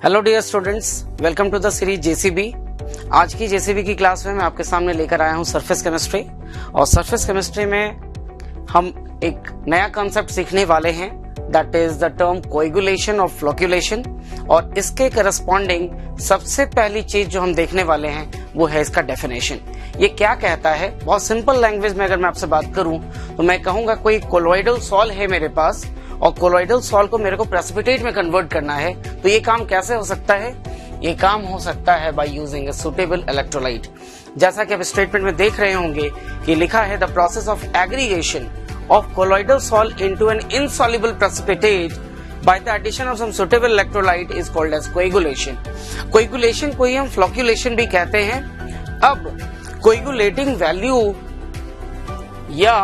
Hello dear students, welcome to the series JCB. आज की JCB की क्लास में मैं आपके सामने लेकर आया हूं सरफेस केमिस्ट्री। और सरफेस केमिस्ट्री में हम एक नया कॉन्सेप्ट सीखने वाले हैं, that is the term coagulation और फ्लोक्यूलेशन। और इसके करस्पॉन्डिंग सबसे पहली चीज जो हम देखने वाले हैं वो है इसका डेफिनेशन। ये क्या कहता है? बहुत सिंपल लैंग्वेज में अगर मैं आपसे बात करूं तो मैं कहूंगा कोई कोलॉइडल सॉल है मेरे पास और कोलॉइडल सॉल को मेरे को प्रेसिपिटेट में कन्वर्ट करना है, तो ये काम कैसे हो सकता है? ये काम हो सकता है by using a suitable electrolyte. जैसा कि आप स्टेटमेंट में देख रहे होंगे कि लिखा है the process of aggregation of colloidal salt into an insoluble precipitate by the addition of some suitable electrolyte is called as coagulation. Coagulation को ही हम flocculation भी कहते हैं। अब coagulating value या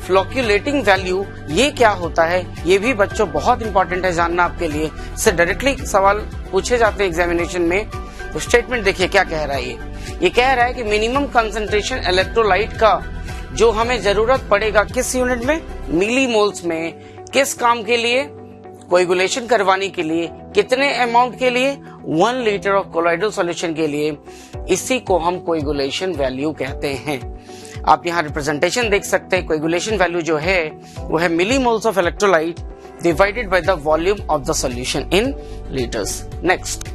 flocculating value ये क्या होता है, ये भी बच्चों बहुत इंपॉर्टेंट है जानना आपके लिए। इससे डायरेक्टली सवाल पूछे जाते हैं एग्जामिनेशन में। तो स्टेटमेंट देखिए क्या कह रहा है। ये कह रहा है कि मिनिमम कंसंट्रेशन इलेक्ट्रोलाइट का जो हमें जरूरत पड़ेगा किस यूनिट में? मिलीमोल्स में। किस काम के लिए? कोएगुलेशन करवाने के लिए। कितने अमाउंट के लिए? 1 लीटर ऑफ कोलॉइडल सॉल्यूशन के लिए। इसी को हम कोएगुलेशन वैल्यू कहते हैं। आप यहाँ रिप्रेजेंटेशन देख सकते हैं। कोएगुलेशन वैल्यू जो है वो है millimoles of electrolyte divided by the volume of the solution in litres. Next,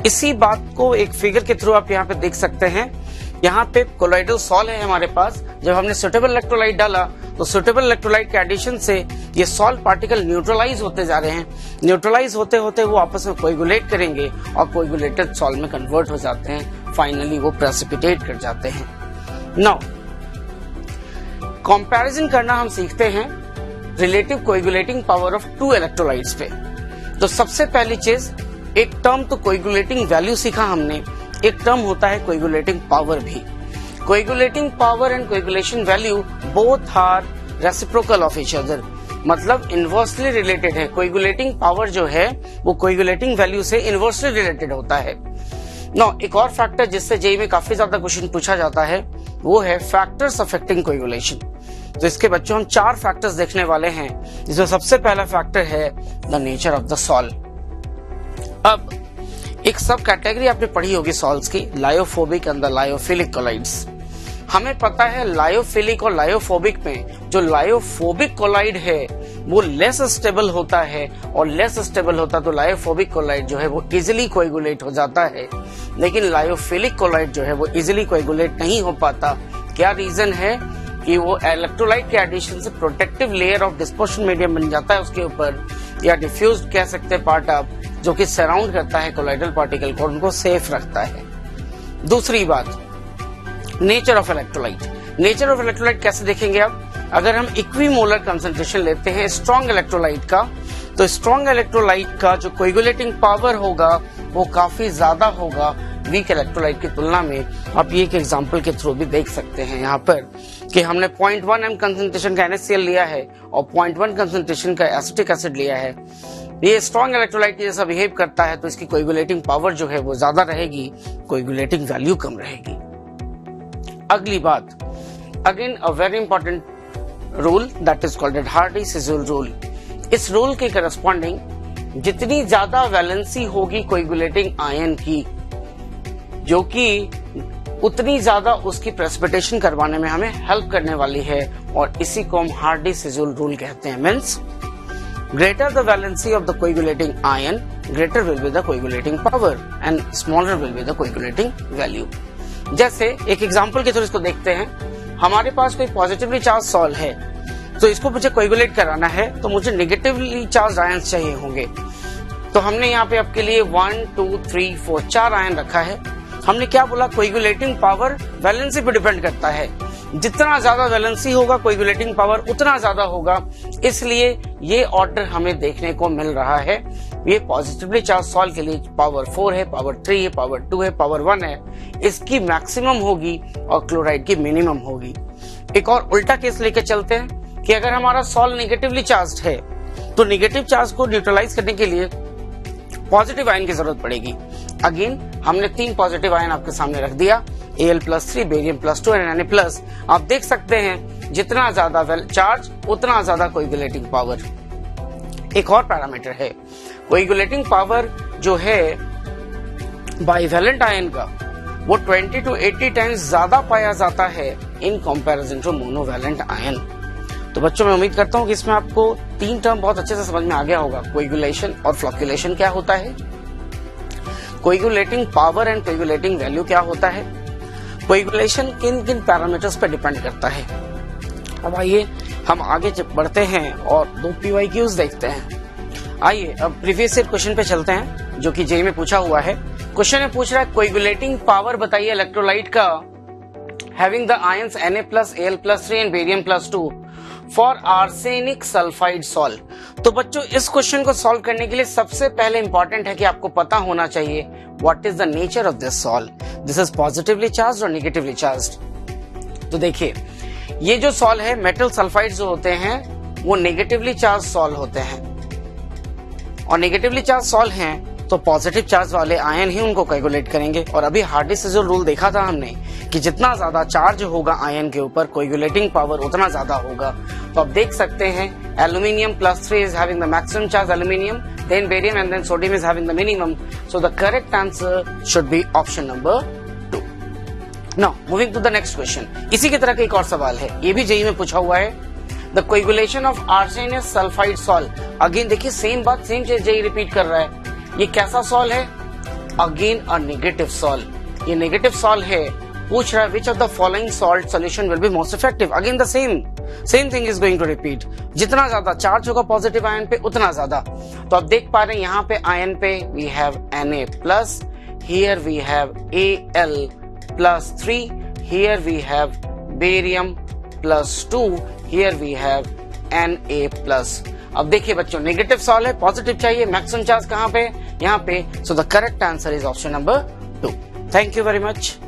इसी बात को एक फिगर के थ्रू आप यहाँ पे देख सकते हैं। यहाँ पे कोलॉइडल सॉल है हमारे पास। जब हमने सुटेबल इलेक्ट्रोलाइट डाला तो सुटेबल इलेक्ट्रोलाइट के एडिशन से ये सॉल्ट पार्टिकल न्यूट्रलाइज होते जा रहे हैं। न्यूट्रलाइज होते होते वो आपस में कोएगुलेट करेंगे और कोएगुलेटेड सॉल्ट में कन्वर्ट हो जाते हैं। फाइनली वो प्रेसिपिटेट कर जाते हैं। नाउ कंपैरिजन करना हम सीखते हैं relative coagulating power of 2 electrolytes पे। तो सबसे पहली चीज, एक टर्म तो कोएगुलेटिंग वैल्यू सीखा हमने, एक टर्म होता है कोएगुलेटिंग पावर भी। Coagulating power and coagulation value both are reciprocal of each other, मतलब इनवर्सली रिलेटेड है। कोएगुलेटिंग पावर जो है वो कोएगुलेटिंग वैल्यू से इनवर्सली रिलेटेड होता है। नो, एक और फैक्टर जिससे जेईई में काफी ज्यादा क्वेश्चन पूछा जाता है वो है फैक्टर्स अफेक्टिंग कोएगुलेशन। तो इसके बच्चों हम 4 फैक्टर्स देखने वाले हैं, जिसमें सबसे पहला फैक्टर है the nature of the sol. अब एक सब कैटेगरी आपने पढ़ी होगी सॉल्ट्स की, lyophobic and the lyophilic colloids. हमें पता है लायोफिलिक और लायोफोबिक में जो लायोफोबिक कोलाइड है वो लेस स्टेबल होता है, और लेस स्टेबल होता तो लायोफोबिक कोलाइड जो है वो इजिली कोएगुलेट हो जाता है। लेकिन लायोफिलिक कोलाइड जो है वो इजिली कोएगुलेट नहीं हो पाता। क्या रीजन है? कि वो इलेक्ट्रोलाइट के एडिशन से protective layer of dispersion medium बन जाता है उसके ऊपर, या डिफ्यूज्ड कह सकते हैं पार्ट आप, जो कि सराउंड करता है कोलॉइडल पार्टिकल को, उनको सेफ रखता है। दूसरी बात, nature of electrolyte. Nature of electrolyte कैसे देखेंगे आप? अगर हम इक्विमोलर कंसंट्रेशन लेते हैं स्ट्रॉन्ग इलेक्ट्रोलाइट का, तो स्ट्रॉन्ग इलेक्ट्रोलाइट का जो कोएगुलेटिंग पावर होगा वो काफी ज्यादा होगा वीक इलेक्ट्रोलाइट की तुलना में। आप ये एक एग्जांपल के थ्रू भी देख सकते हैं यहाँ पर कि हमने 0.1 m कंसंट्रेशन का NaCl लिया है और 0.1 कंसंट्रेशन का एसिटिक एसिड लिया है। ये स्ट्रॉन्ग इलेक्ट्रोलाइट जैसा बिहेव करता है तो इसकी कोएगुलेटिंग पावर जो है वो ज्यादा रहेगी, कोएगुलेटिंग वैल्यू कम रहेगी। अगली बात, again a very important rule, that is called Hardy Schulze rule. इस रूल के करस्पॉन्डिंग जितनी ज्यादा वैलेंसी होगी कोएगुलेटिंग आयन की, जो कि उतनी ज्यादा उसकी प्रेसिपिटेशन करवाने में हमें हेल्प करने वाली है, और इसी को हम हार्डी-सिजुल रूल कहते हैं। Means greater the valency of the coagulating ion, greater will be the coagulating power and smaller will be the coagulating value. जैसे एक एग्जांपल के थ्रू इसको देखते हैं। हमारे पास कोई पॉजिटिवली चार्ज सॉल्ट है, तो इसको मुझे कोएगुलेट कराना है तो मुझे नेगेटिवली चार्ज आयंस चाहिए होंगे। तो हमने यहाँ पे आपके लिए 1, 2, 3, 4 4 आयन रखा है। हमने क्या बोला? कोएगुलेटिंग पावर वैलेंसी पे डिपेंड करता है। जितना ज्यादा वैलेंसी होगा कोएगुलेटिंग पावर उतना ज्यादा होगा, इसलिए ये ऑर्डर हमें देखने को मिल रहा है। ये पॉजिटिवली चार्ज सॉल्ट के लिए पावर 4 है, पावर 3 है, पावर 2 है, पावर 1 है, इसकी मैक्सिमम होगी और क्लोराइड की मिनिमम होगी। एक और उल्टा केस लेके चलते हैं कि अगर हमारा सॉल्ट नेगेटिवली चार्ज है तो नेगेटिव चार्ज को न्यूट्रलाइज करने के लिए पॉजिटिव आयन की जरूरत पड़ेगी। अगेन हमने 3 पॉजिटिव आयन आपके सामने रख दिया, Al+3, Barium+2 और Na+। आप देख सकते हैं जितना ज्यादा चार्ज उतना ज्यादा कोएगुलेटिंग पावर। एक और पैरामीटर है, कोएगुलेटिंग पावर जो है बाइवेलेंट आयन का वो 20 to 80 टाइम्स ज्यादा पाया जाता है in comparison to monovalent ion. तो बच्चों मैं उम्मीद करता हूं कि इसमें आपको 3 टर्म बहुत अच्छे से समझ में आ गया होगा। कोएगुलेशन और फ्लॉक्यूलेशन क्या होता है, coagulating power and coagulating value क्या होता है, कोएगुलेशन किन किन पैरामीटर्स पर डिपेंड करता है। अब आइए हम आगे बढ़ते हैं और 2 PYQs देखते हैं। आइए अब प्रीवियस ईयर क्वेश्चन पे चलते हैं जो कि जेईई में पूछा हुआ है। क्वेश्चन में पूछ रहा है कोएगुलेटिंग पावर बताइए इलेक्ट्रोलाइट का having the ions Na+, Al+3 and Barium+2 for arsenic sulphide salt. तो बच्चों इस क्वेश्चन को सॉल्व करने के लिए सबसे पहले इंपॉर्टेंट है कि आपको पता होना चाहिए what is the nature of this salt, this is positively charged और नेगेटिवली चार्ज्ड। तो देखिए ये जो सॉल्ट है, मेटल सल्फाइड जो होते हैं वो नेगेटिवली चार्ज सॉल्ट होते हैं, और नेगेटिवली चार्ज सॉल्ट हैं तो पॉजिटिव चार्ज वाले आयन ही उनको कोएगुलेट करेंगे। और अभी हार्डी से जो रूल देखा था हमने कि जितना ज्यादा चार्ज होगा आयन के ऊपर कोएगुलेटिंग पावर उतना ज्यादा होगा। तो आप देख सकते हैं Al+3 is having the maximum charge aluminium, then barium and then sodium is having the minimum. So the correct answer should be option number 2। Now moving to the next question. इसी की तरह का एक और सवाल है, ये भी जेईई में पूछा हुआ है। The coagulation of arsenous sulphide salt. Again देखिए सेम बात, सेम चीज जेईई रिपीट कर रहा है। ये कैसा सॉल्ट है? Again a negative salt. ये नेगेटिव सॉल्ट है, पूछ रहा है which of the following salt solution will be most effective. Again the same thing is going to repeat. जितना ज्यादा चार्ज होगा पॉजिटिव आयन पे उतना ज्यादा। तो आप देख पा रहे हैं यहाँ पे आयन पे we have Na+, here we have Al+3, here we have Barium+2, here we have Na+। अब देखिए बच्चों नेगेटिव सॉल्ट है, पॉजिटिव चाहिए, मैक्सिमम चार्ज कहां पे? यहाँ पे। So the correct answer is option number 2। Thank you very much.